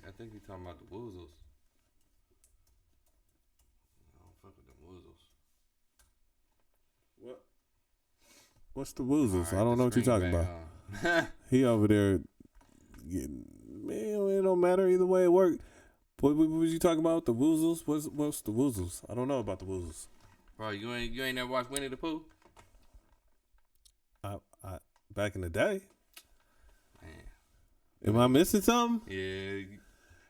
I think you're talking about the woozles. I don't fuck with the woozles. What? What's the woozles? Right, I don't know what you're talking about. He over there. Man, it don't matter either way it worked. What was you talking about? The woozles? What's the woozles? I don't know about the woozles. Bro, you ain't never watched Winnie the Pooh? I back in the day. Man. Am I missing something? Yeah.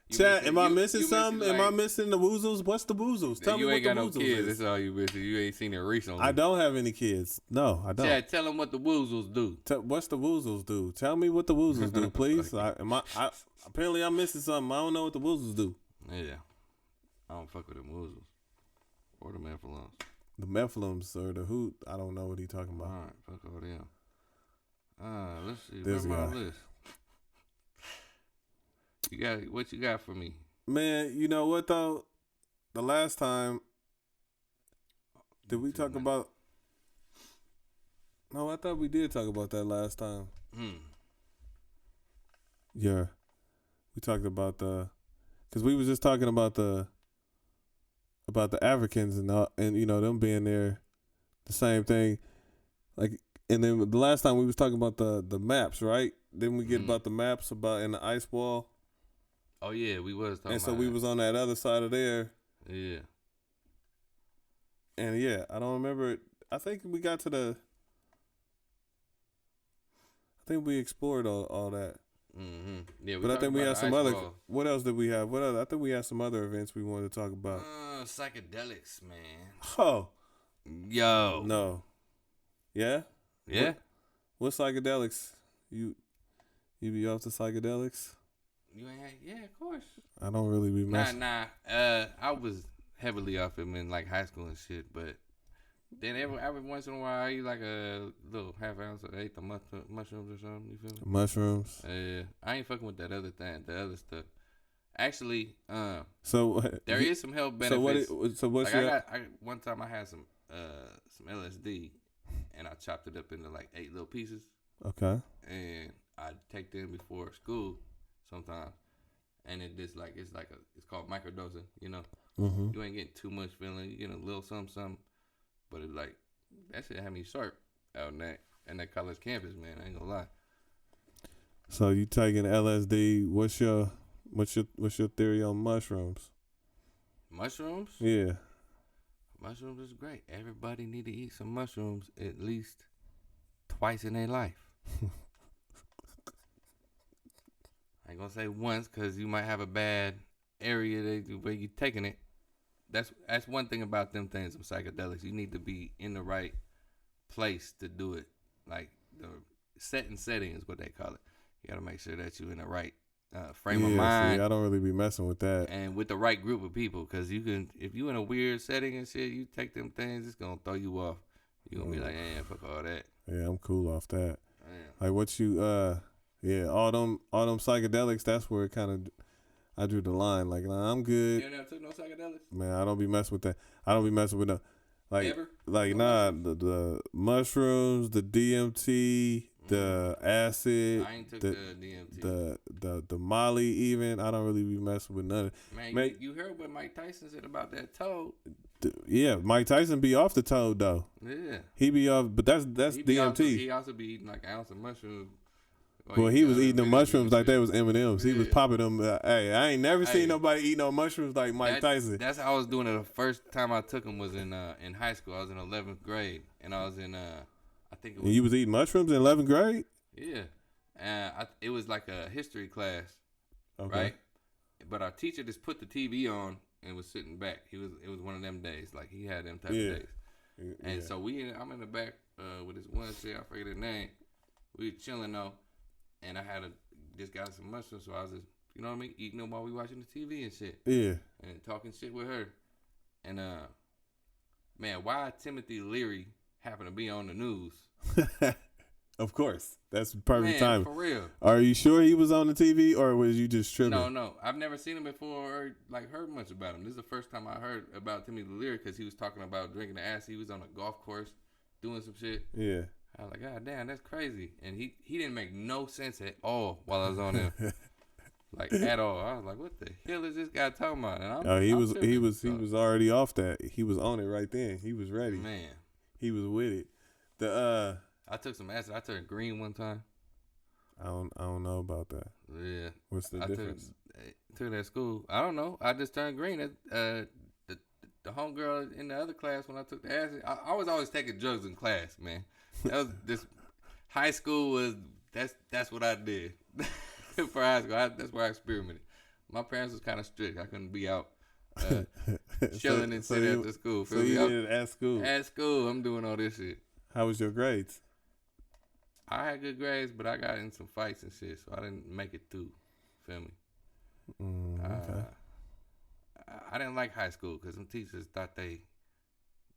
Chat, am I missing something? Am I missing the woozles? What's the woozles? Tell me what the woozles is. You ain't got no kids. That's all you missing. You ain't seen it recently. I don't have any kids. No, I don't. Chat, tell them what the woozles do. What's the woozles do? Tell me what the woozles do, please. Apparently I'm missing something. I don't know what the woozles do. Yeah. I don't fuck with the woozles. Or the Nephilims. The Nephilims or the who? I don't know what he talking about. All right, fuck all them. Let's see. This Where's guy. my list? What you got for me? Man, you know what though? The last time, did we talk about? No, I thought we did talk about that last time. Yeah, we talked about because we was just talking about the Africans and them being there, the same thing, like. And then the last time we was talking about the maps, right? Then we get about the maps about in the ice wall. Oh yeah, we was talking. And so about we was on that other side of there. Yeah. And yeah, I don't remember it. I think we got to I think we explored all that. Mm-hmm. Yeah, but I think we had some other. What else did we have? What other? I think we had some other events we wanted to talk about. Psychedelics, man. Oh. Yo. No. Yeah. Yeah. What psychedelics? You be off the psychedelics? You ain't. Yeah, of course. I don't really be messing. Nah. I was heavily off him in like high school and shit, but then every once in a while I eat like a little half ounce. I ate the mushrooms or something. You feel me? Mushrooms. I ain't fucking with that other thing. The other stuff. Actually, so there is some health benefits. So what's like one time I had some LSD, and I chopped it up into like 8 little pieces. Okay. And I take them before school sometimes, and it's called microdosing. You know, Mm-hmm. you ain't getting too much feeling. You getting a little something, but it like that shit had me sharp out in that college campus, man. I ain't gonna lie. So you taking LSD? What's your theory on mushrooms? Mushrooms? Yeah. Mushrooms is great. Everybody need to eat some mushrooms at least twice in their life. I ain't gonna say once because you might have a bad area where you taking it. That's one thing about them things with psychedelics. You need to be in the right place to do it. Like the setting is what they call it. You gotta make sure that you're in the right frame of mind. See, I don't really be messing with that. And with the right group of people, because if you in a weird setting and shit, you take them things, it's gonna throw you off. You gonna be like, fuck all that. Yeah, I'm cool off that. Damn. Like what you all them psychedelics. That's where it kind of I drew the line. Like, nah, I'm good. You never took no psychedelics? Man, I don't be messing with that. I don't be messing with no like Ever? like nah the mushrooms, the DMT, the acid. I ain't took the DMT. The Molly even. I don't really be messing with none of it. Man, you heard what Mike Tyson said about that toad. Yeah, Mike Tyson be off the toad though. Yeah. He be off, but that's DMT. He also be eating like an ounce of mushrooms. Well, he was eating the mushrooms like they was M&Ms. He was popping them. Hey, I ain't never seen nobody eat no mushrooms like Mike Tyson. That's how I was doing it. The first time I took them was in high school. I was in 11th grade, and I was in I think it was. And you was eating mushrooms in 11th grade? Yeah, and it was like a history class, okay. Right? But our teacher just put the TV on and was sitting back. It was one of them days, like he had them type of days. And so I'm in the back with this one shit, I forget his name. We were chilling though, and I just got some mushrooms, so I was just, you know what I mean, eating them while we watching the TV and shit. Yeah. And talking shit with her. And man, why Timothy Leary happened to be on the news? Of course. That's perfect time. For real. Are you sure he was on the TV or was you just tripping? No. I've never seen him before or heard much about him. This is the first time I heard about Timothy Leary because he was talking about drinking the acid. He was on a golf course doing some shit. Yeah. I was like, God damn, that's crazy. And he didn't make no sense at all while I was on him. Like at all. I was like, what the hell is this guy talking about? And he was already off that. He was on it right then. He was ready. Man. He was with it. I took some acid. I turned green one time. I don't know about that. Yeah. What's the difference? Took it at school. I don't know. I just turned green. The homegirl in the other class when I took the acid. I was always taking drugs in class, man. That was this high school was that's what I did for high school. That's where I experimented. My parents was kind of strict. I couldn't be out chilling and sitting at the school. So you did it at school? At school, I'm doing all this shit. How was your grades? I had good grades, but I got in some fights and shit, so I didn't make it through. Feel me? Okay. I didn't like high school because some teachers thought they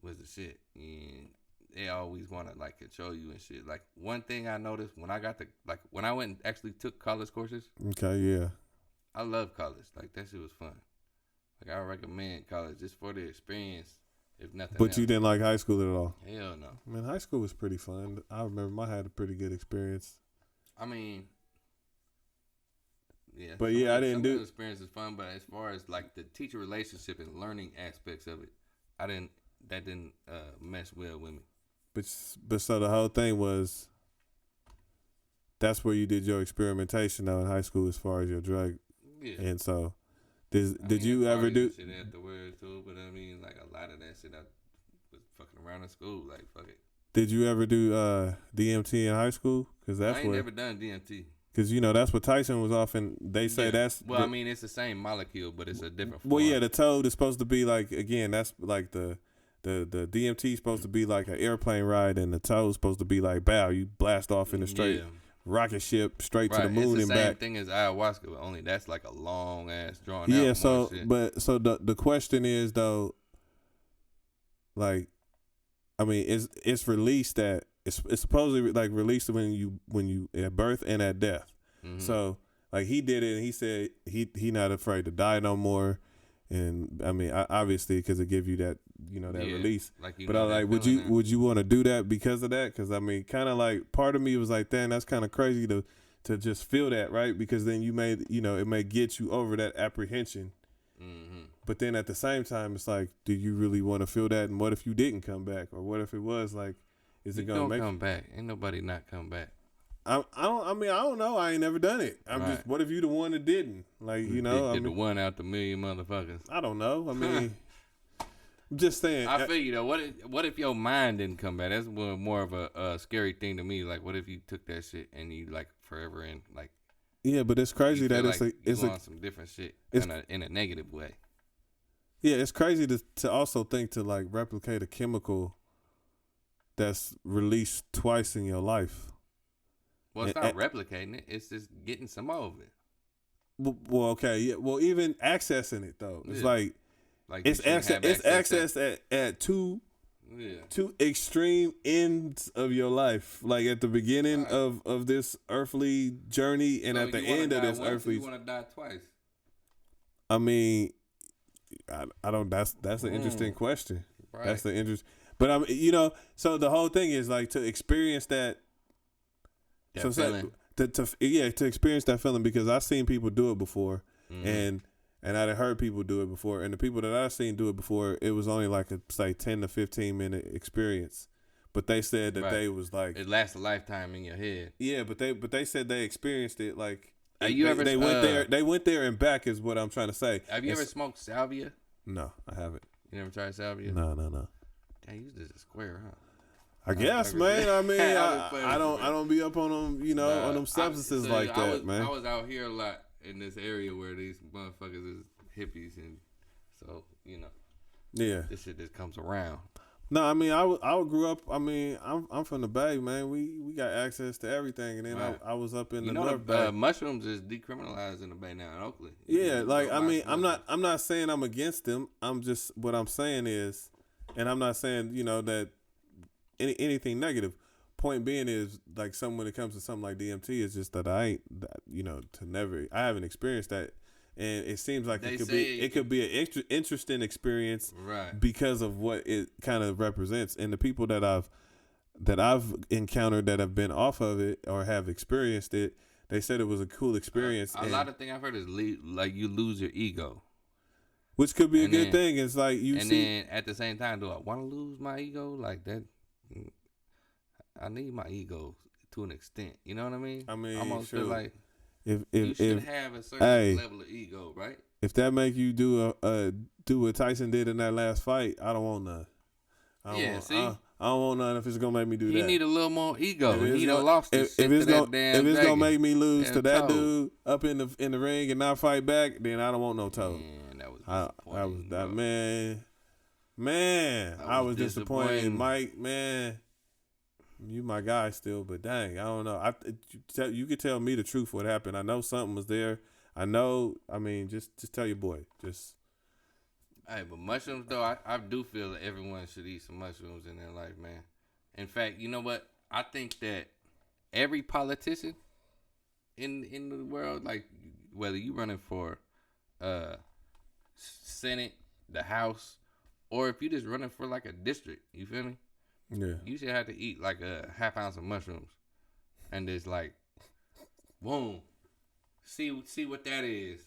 was the shit. And they always want to like control you and shit. Like one thing I noticed when I went and actually took college courses. Okay, yeah. I love college. Like that shit was fun. Like I recommend college just for the experience. If nothing But else. you didn't like high school at all? Hell no. Man, high school was pretty fun. I remember I had a pretty good experience. I mean, yeah. But yeah, I didn't do. The experience is fun, but as far as like the teacher relationship and learning aspects of it, that didn't mesh well with me. But so the whole thing was. That's where you did your experimentation though in high school as far as your drug. Yeah. And so. Did you ever do shit afterwards too? But I mean, like a lot of that shit, I was fucking around in school. Like fuck it. Did you ever do DMT in high school? Because that's I ain't never done DMT. Because that's what Tyson was off, and they say that's. Well, I mean, it's the same molecule, but it's a different form. Well, yeah, the toad is supposed to be like that's like the DMT is supposed to be like an airplane ride, and the toad is supposed to be like bow. You blast off in the straight. Yeah. Rocket ship straight to the moon and back. It's the same thing as ayahuasca, but only that's like a long ass drawn out. Yeah, so the question is though, like, I mean, it's released it's supposedly like released when you at birth and at death. Mm-hmm. So like he did it, and he said he not afraid to die no more. And I mean, obviously, because it give you that that release. Like but I like, would you want to do that because of that? Because I mean, kind of like part of me was like, damn, that's kind of crazy to to just feel that, right? Because then you may, it may get you over that apprehension. Mm-hmm. But then at the same time, it's like, do you really want to feel that? And what if you didn't come back? Or what if it was like, is it going to make come back? Ain't nobody not come back. I don't know. I ain't never done it. I'm Right. just, what if you the one that didn't? Like, the one out the million motherfuckers. I don't know. I mean, I'm just saying. I feel you though. What if your mind didn't come back? That's more of a scary thing to me. Like, what if you took that shit and you like forever and like. Yeah, but it's crazy that it's on some different shit in a negative way. Yeah, it's crazy to also think to like replicate a chemical that's released twice in your life. Well, it's not replicating it. It's just getting some of it. Well, okay, yeah. Well, even accessing it though, it's like it's access at two extreme ends of your life. Like at the beginning of this earthly journey, and at the end of this earthly. You want to die twice? I mean, I don't. That's an interesting question. Right. That's the interest. But so the whole thing is like to experience that. Feeling. To experience that feeling, because I've seen people do it before, and I've heard people do it before, and the people that I've seen do it before, it was only like a 10 to 15 minute experience, but they said that they was like it lasts a lifetime in your head. Yeah, but they said they experienced it like they went there and back is what I'm trying to say. Have you ever smoked salvia? No, I haven't. You never tried salvia? No. Damn, you just a square, huh? I guess, man. I mean, I don't be up on them, on them substances like that, man. I was out here a lot in this area where these motherfuckers is hippies, and so yeah, this shit just comes around. No, I mean, I grew up. I mean, I'm from the Bay, man. We got access to everything, and then I was up in the North Bay. Mushrooms is decriminalized in the Bay now in Oakland. Yeah, like I mean, I'm not saying I'm against them. What I'm saying is, and I'm not saying that. Anything negative. Point being is like when it comes to something like DMT, is just that I haven't experienced that, and it seems like it could be an interesting experience, right? Because of what it kind of represents, and the people that I've encountered that have been off of it or have experienced it, they said it was a cool experience. A lot of things I've heard is like you lose your ego. Which could be a good thing. It's like then at the same time, do I want to lose my ego like that? I need my ego to an extent. You know what I mean? I mean, I almost feel like you should have a certain level of ego, right? If that make you do what Tyson did in that last fight, I don't want none. I don't want none if it's gonna make me do that. He need a little more ego. He done lost if it's gonna make me lose to that dude up in the ring and not fight back, then I don't want no toe. Man, that was man. I was disappointed, Mike. Man, you my guy still, but dang, I don't know. You could tell me the truth. What happened? I know something was there. I know. I mean, just tell your boy. Hey, but mushrooms though, I do feel that everyone should eat some mushrooms in their life, man. In fact, you know what? I think that every politician in the world, like whether you running for Senate, the House, or if you just running for like a district, you feel me? Yeah. You should have to eat like a half ounce of mushrooms, and just like, boom, see what that is,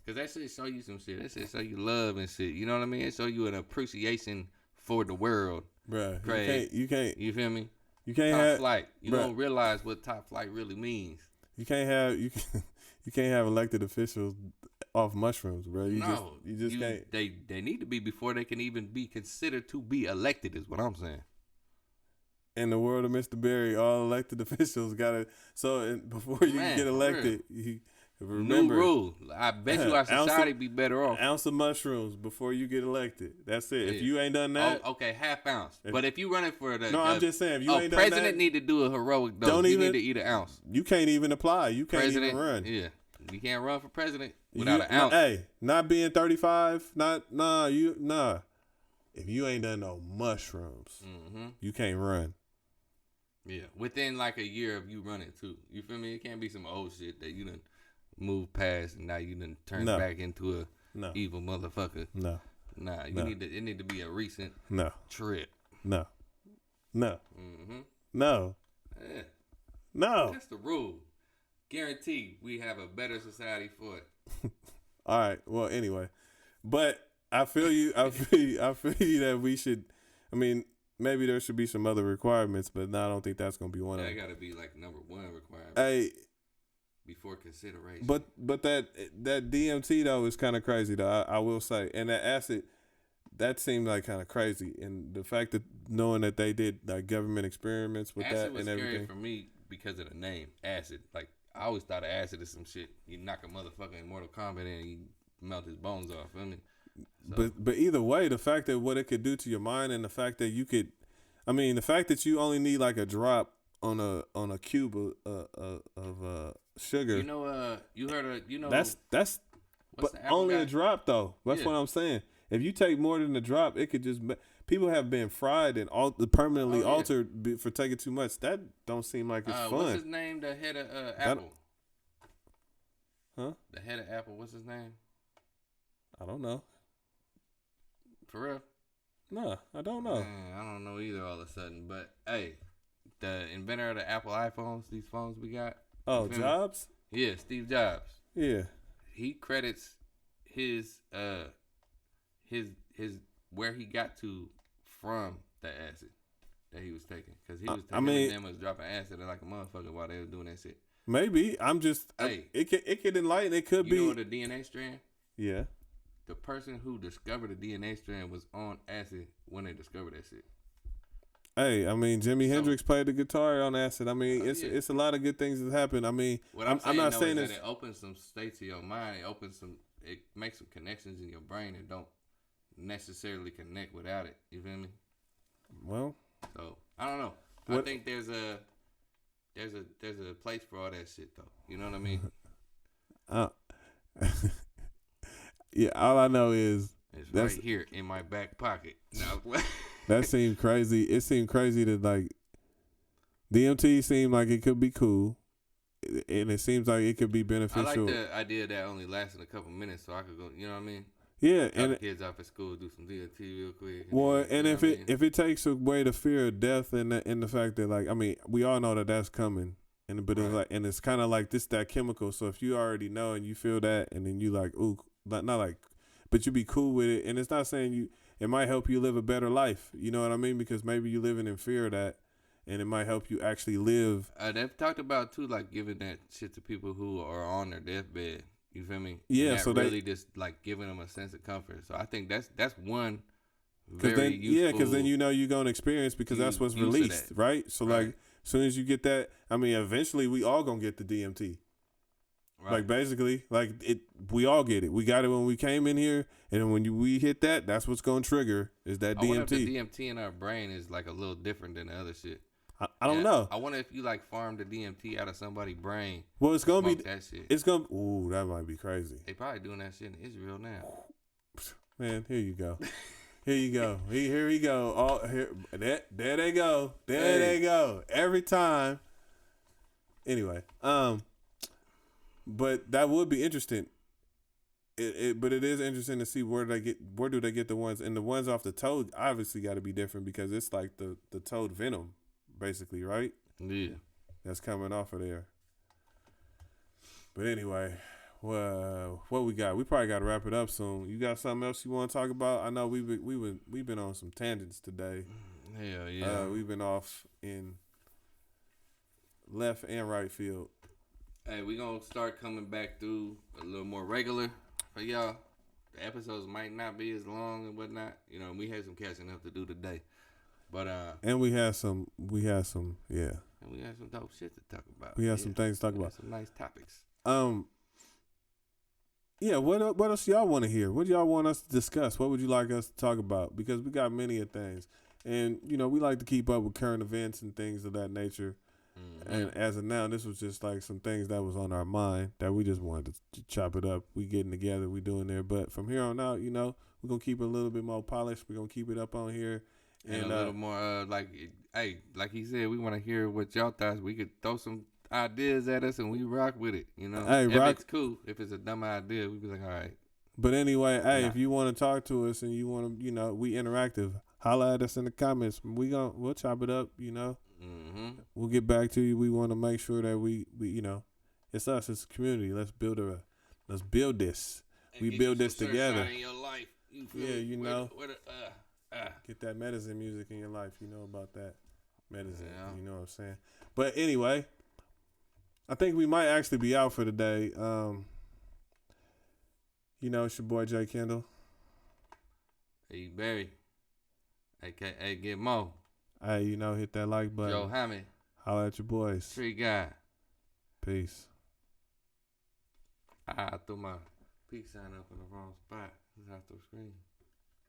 cause that shit show you some shit. That shit show you love and shit. You know what I mean? It show you an appreciation for the world, bruh. Craig. You can't. You feel me? You can't top have flight. You don't realize what top flight really means. You can't have elected officials off mushrooms, bro. You just can't. They need to be before they can even be considered to be elected. Is what I'm saying. In the world of Mr. Berry, all elected officials gotta. So before you get elected, you remember new rule. I bet you our society be better off. Ounce of mushrooms before you get elected. That's it. Yeah. If you ain't done that, okay, half ounce. But if you running for I'm just saying, if you ain't done president that, need to do a heroic dose. You need to eat an ounce. You can't even apply. You can't even run. Yeah, you can't run for president without an ounce. Hey, not being 35. If you ain't done no mushrooms, you can't run. Yeah, within like a year of you running too. You feel me? It can't be some old shit that you done moved past and now you done turned back into a evil motherfucker. No. Nah, it need to be a recent trip. No. Mm-hmm. No. Yeah. No. That's the rule. Guarantee we have a better society for it. All right. Well, anyway, but I feel you. I feel you. I feel you that we should. I mean, maybe there should be some other requirements, but no, I don't think that's gonna be one of That them. got to be like number one requirement Hey, before consideration. but that DMT though is kind of crazy though. I will say, and that acid, that seemed like kind of crazy, and the fact that knowing that they did like government experiments with acid that was and scary everything. for me because of the name acid. Like I always thought of acid as some shit. You knock a motherfucker in Mortal Kombat and you melt his bones off. I mean, so. But either way, the fact that what it could do to your mind, and the fact that you could, I mean, the fact that you only need like a drop on a cube of sugar. You heard of That's what's but the apple only guy? a drop though. That's Yeah. what I'm saying. If you take more than a drop, it could just. People have been fried and permanently altered for taking too much. That don't seem like it's fun. What's his name? The head of Apple. Huh? The head of Apple. What's his name? I don't know. For real? No, I don't know. Man, I don't know either. All of a sudden, but hey, the inventor of the Apple iPhones, these phones we got. Oh, you feel me? Jobs? Yeah, Steve Jobs. Yeah. He credits his where he got to from the acid that he was taking, because he was taking them was dropping acid like a motherfucker while they was doing that shit. Maybe. I'm just it could enlighten. It could be. You know the DNA strand? Yeah. The person who discovered the DNA strand was on acid when they discovered that shit. Hey, I mean, Jimi Hendrix played the guitar on acid. I mean, it's a lot of good things that happen. I mean, what I'm not though, saying is this. that it opens some states of your mind. It makes some connections in your brain that don't necessarily connect without it. You feel me? Well, so I don't know. I think there's a place for all that shit though. You know what I mean? Yeah, all I know is it's right here in my back pocket. No. That seemed crazy. It seemed crazy that like DMT seemed like it could be cool, and it seems like it could be beneficial. I like the idea that only lasted a couple minutes, so I could go. You know what I mean? Yeah, and kids off at school do some DMT real quick. Well, and if it takes away the fear of death and the fact that like I mean we all know that that's coming, but it's like it's kind of like that chemical. So if you already know and you feel that, and then you like ooh. Not like, but you be cool with it, and it's not saying it might help you live a better life. You know what I mean? Because maybe you're living in fear of that, and it might help you actually live. They've talked about too, like giving that shit to people who are on their deathbed. You feel me? Yeah, and so really just like giving them a sense of comfort. So I think that's one very useful. Yeah, because then you're gonna experience because that's what's released, right? So like, as soon as you get that, I mean, eventually we all gonna get the DMT. Right. Like basically, like we all get it. We got it when we came in here, and when we hit that, that's what's gonna trigger is that DMT. I wonder if the DMT in our brain is like a little different than the other shit. I don't know. I wonder if you like farm the DMT out of somebody's brain. Well, it's gonna be that shit. It's gonna. Ooh, that might be crazy. They probably doing that shit in Israel now. Man, here you go. Here you go. Here we go. All here. There they go. There they go. Every time. Anyway, but that would be interesting. But it is interesting to see where do they get the ones, and the ones off the toad obviously got to be different because it's like the toad venom, basically, right? Yeah, that's coming off of there. But anyway, well, what we got? We probably got to wrap it up soon. You got something else you want to talk about? I know we've been on some tangents today. Hell yeah, we've been off in left and right field. Hey, we gonna start coming back through a little more regular for y'all. The episodes might not be as long and whatnot. You know, we had some catching up to do today. But and we had some And we had some dope shit to talk about. We had some things to talk about. Some nice topics. Yeah, what else y'all want to hear? What do y'all want us to discuss? What would you like us to talk about? Because we got many of things. And, we like to keep up with current events and things of that nature. Mm-hmm. And as of now, this was just like some things that was on our mind that we just wanted to chop it up. We getting together, we doing there. But from here on out, we're going to keep it a little bit more polished. We're going to keep it up on here. And a little more, like he said, we want to hear what y'all thoughts. We could throw some ideas at us and we rock with it, Hey, if it's cool. If it's a dumb idea, we'd be like, all right. But anyway, if you want to talk to us and you want to, we interactive, holla at us in the comments. We'll chop it up, Mm-hmm. We'll get back to you. We want to make sure that we It's us. It's a community. Let's build this. And We get build you this some together. Surfside in your life. You feel Yeah, me? you know. Get Get that medicine music in your life. You know about that medicine. Yeah. You know what I'm saying? But anyway, I think we might actually be out for the day. You know, it's your boy Jay Kendall. Hey, Barry. AKA Get Mo. Hey, you know, hit that like button. Joe Hammond. Holla at your boys. Tree Guy. Peace. I threw my peace sign up in the wrong spot. It's out the screen.